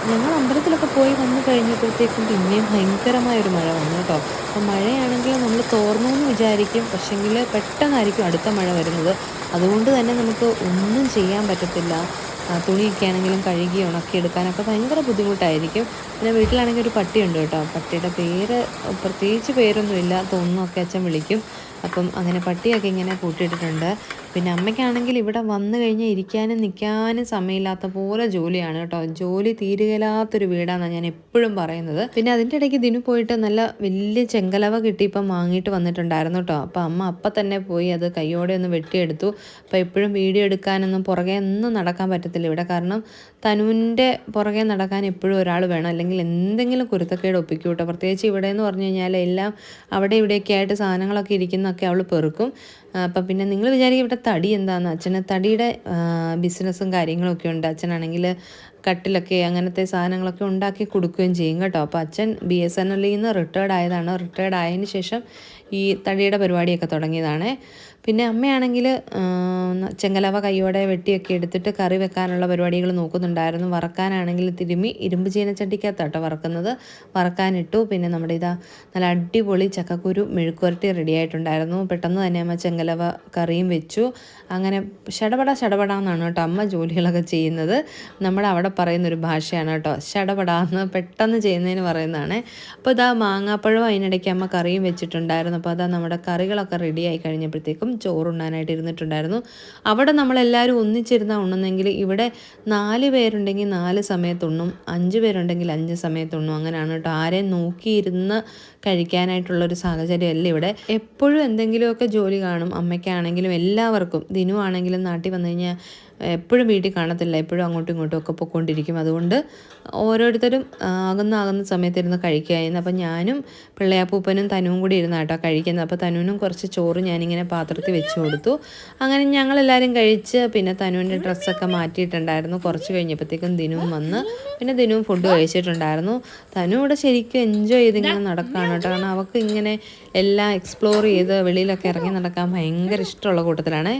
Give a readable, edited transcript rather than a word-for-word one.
ഞങ്ങൾ അമ്പലത്തിലൊക്കെ പോയി വന്ന് കഴിഞ്ഞപ്പോഴത്തേക്കും പിന്നെയും ഭയങ്കരമായൊരു മഴ വന്നു കേട്ടോ. അപ്പം മഴയാണെങ്കിൽ നമ്മൾ തോർന്നു എന്ന് വിചാരിക്കും, പക്ഷെങ്കിൽ പെട്ടെന്നായിരിക്കും അടുത്ത മഴ വരുന്നത്. അതുകൊണ്ട് തന്നെ നമുക്ക് ഒന്നും ചെയ്യാൻ പറ്റത്തില്ല. തുണിയൊക്കെ ആണെങ്കിലും കഴുകി ഉണക്കിയെടുക്കാനൊക്കെ ഭയങ്കര ബുദ്ധിമുട്ടായിരിക്കും. പിന്നെ വീട്ടിലാണെങ്കിൽ ഒരു പട്ടിയുണ്ട് കേട്ടോ. പട്ടിയുടെ പേര് പ്രത്യേകിച്ച് പേരൊന്നുമില്ല, തോന്നുന്നൊക്കെ അച്ഛൻ വിളിക്കും. അപ്പം അങ്ങനെ പട്ടിയൊക്കെ ഇങ്ങനെ കൂട്ടിയിട്ടിട്ടുണ്ട്. പിന്നെ അമ്മയ്ക്കാണെങ്കിൽ ഇവിടെ വന്നു കഴിഞ്ഞാൽ ഇരിക്കാനും നിൽക്കാനും സമയമില്ലാത്ത പോലെ ജോലിയാണ് കേട്ടോ. ജോലി തീരുകയില്ലാത്തൊരു വീടാണെന്നാണ് ഞാൻ എപ്പോഴും പറയുന്നത്. പിന്നെ അതിൻ്റെ ഇടയ്ക്ക് ദിനു പോയിട്ട് നല്ല വലിയ ചെങ്കലവ കിട്ടി ഇപ്പം വാങ്ങിയിട്ട് വന്നിട്ടുണ്ടായിരുന്നു കേട്ടോ. അപ്പോൾ അമ്മ അപ്പം തന്നെ പോയി അത് കയ്യോടെ ഒന്ന് വെട്ടിയെടുത്തു. അപ്പോൾ എപ്പോഴും വീഡിയോ എടുക്കാനൊന്നും പുറകെ ഒന്നും നടക്കാൻ പറ്റത്തില്ല ഇവിടെ. കാരണം തനുവിൻ്റെ പുറകെ നടക്കാൻ എപ്പോഴും ഒരാൾ വേണം, അല്ലെങ്കിൽ എന്തെങ്കിലും കുരുത്തക്കേട് ഒപ്പിക്കും കേട്ടോ. പ്രത്യേകിച്ച് ഇവിടെ എന്ന് പറഞ്ഞു കഴിഞ്ഞാൽ എല്ലാം അവിടെ ഇവിടെയൊക്കെ ആയിട്ട് സാധനങ്ങളൊക്കെ ഇരിക്കുന്നതൊക്കെ അവൾ പെറുക്കും. അപ്പം പിന്നെ നിങ്ങൾ വിചാരിക്കും ഇവിടെ തടി എന്താണെന്ന്. അച്ഛന് തടിയുടെ ബിസിനസ്സും കാര്യങ്ങളൊക്കെ ഉണ്ട്. അച്ഛനാണെങ്കിൽ കട്ടിലൊക്കെ അങ്ങനത്തെ സാധനങ്ങളൊക്കെ ഉണ്ടാക്കി കൊടുക്കുകയും ചെയ്യും കേട്ടോ. അപ്പോൾ അച്ഛൻ BSNL നിന്ന് റിട്ടയർഡ് ആയതാണ്. റിട്ടയർഡ് ആയതിന് ശേഷം ഈ തടിയുടെ പരിപാടിയൊക്കെ തുടങ്ങിയതാണ്. പിന്നെ അമ്മയാണെങ്കിൽ ചെങ്കലവ കൈയോടെ വെട്ടിയൊക്കെ എടുത്തിട്ട് കറി വെക്കാനുള്ള പരിപാടികൾ നോക്കുന്നുണ്ടായിരുന്നു. വറക്കാനാണെങ്കിൽ തിരുമ്മി ഇരുമ്പ് ചീനച്ചട്ടിക്കകത്താട്ടോ വറക്കുന്നത്. വറക്കാനിട്ടു. പിന്നെ നമ്മുടെ നല്ല അടിപൊളി ചക്കക്കുരു മെഴുക്കുവരട്ടി റെഡി ആയിട്ടുണ്ടായിരുന്നു. പെട്ടെന്ന് തന്നെ അമ്മ ചെങ്കലവ കറിയും വെച്ചു. അങ്ങനെ ഷടപടാന്നാണ് കേട്ടോ അമ്മ ജോലികളൊക്കെ ചെയ്യുന്നത്. നമ്മുടെ അവിടെ പറയുന്നൊരു ഭാഷയാണ് കേട്ടോ, ഷടപടാന്ന് പെട്ടെന്ന് ചെയ്യുന്നതിന് പറയുന്നതാണ്. അപ്പോൾ മാങ്ങാപ്പഴം അതിനിടയ്ക്ക് അമ്മ കറിയും വെച്ചിട്ടുണ്ടായിരുന്നു. അപ്പോൾ നമ്മുടെ കറികളൊക്കെ റെഡിയായി കഴിഞ്ഞപ്പോഴത്തേക്കും ചോറുണ്ണാനായിട്ട് ഇരുന്നിട്ടുണ്ടായിരുന്നു. അവിടെ നമ്മളെല്ലാവരും ഒന്നിച്ചിരുന്നാൽ ഉണ്ണുന്നെങ്കിൽ ഇവിടെ 4 പേരുണ്ടെങ്കിൽ 4 സമയത്തുണ്ണും, 5 പേരുണ്ടെങ്കിൽ 5 സമയത്തുണ്ണും. അങ്ങനെയാണ് കേട്ടോ. ആരെയും നോക്കിയിരുന്ന് കഴിക്കാനായിട്ടുള്ളൊരു സാഹചര്യമല്ല ഇവിടെ. എപ്പോഴും എന്തെങ്കിലുമൊക്കെ ജോലി കാണും. അമ്മയ്ക്കാണെങ്കിലും എല്ലാവർക്കും. ദിനു ആണെങ്കിലും നാട്ടിൽ വന്നു കഴിഞ്ഞാൽ എപ്പോഴും വീട്ടിൽ കാണത്തില്ല, എപ്പോഴും അങ്ങോട്ടും ഇങ്ങോട്ടും ഒക്കെ പൊയ്ക്കൊണ്ടിരിക്കും. അതുകൊണ്ട് ഓരോരുത്തരും ആകുന്ന സമയത്തിരുന്ന് കഴിക്കുകയായിരുന്നു. അപ്പം ഞാനും പിള്ളയാപ്പൂപ്പനും തനുവും കൂടി ഇരുന്ന് കേട്ടോ കഴിക്കുന്നത്. അപ്പോൾ തനുവിനും കുറച്ച് ചോറ് ഞാനിങ്ങനെ പാത്രത്തിൽ വെച്ച് കൊടുത്തു. അങ്ങനെ ഞങ്ങളെല്ലാവരും കഴിച്ച് പിന്നെ തനുവിൻ്റെ ഡ്രസ്സൊക്കെ മാറ്റിയിട്ടുണ്ടായിരുന്നു. കുറച്ച് കഴിഞ്ഞപ്പോഴത്തേക്കും ദിനുവും വന്ന് പിന്നെ ദിനുവും ഫുഡ് കഴിച്ചിട്ടുണ്ടായിരുന്നു. തനു ഇവിടെ ശരിക്കും എൻജോയ് ചെയ്തിങ്ങനെ നടക്കുകയാണ് കേട്ടോ. കാരണം അവൾക്ക് ഇങ്ങനെ എല്ലാം എക്സ്പ്ലോർ ചെയ്ത് വെളിയിലൊക്കെ ഇറങ്ങി നടക്കാൻ ഭയങ്കര ഇഷ്ടമുള്ള കൂട്ടത്തിലാണ്.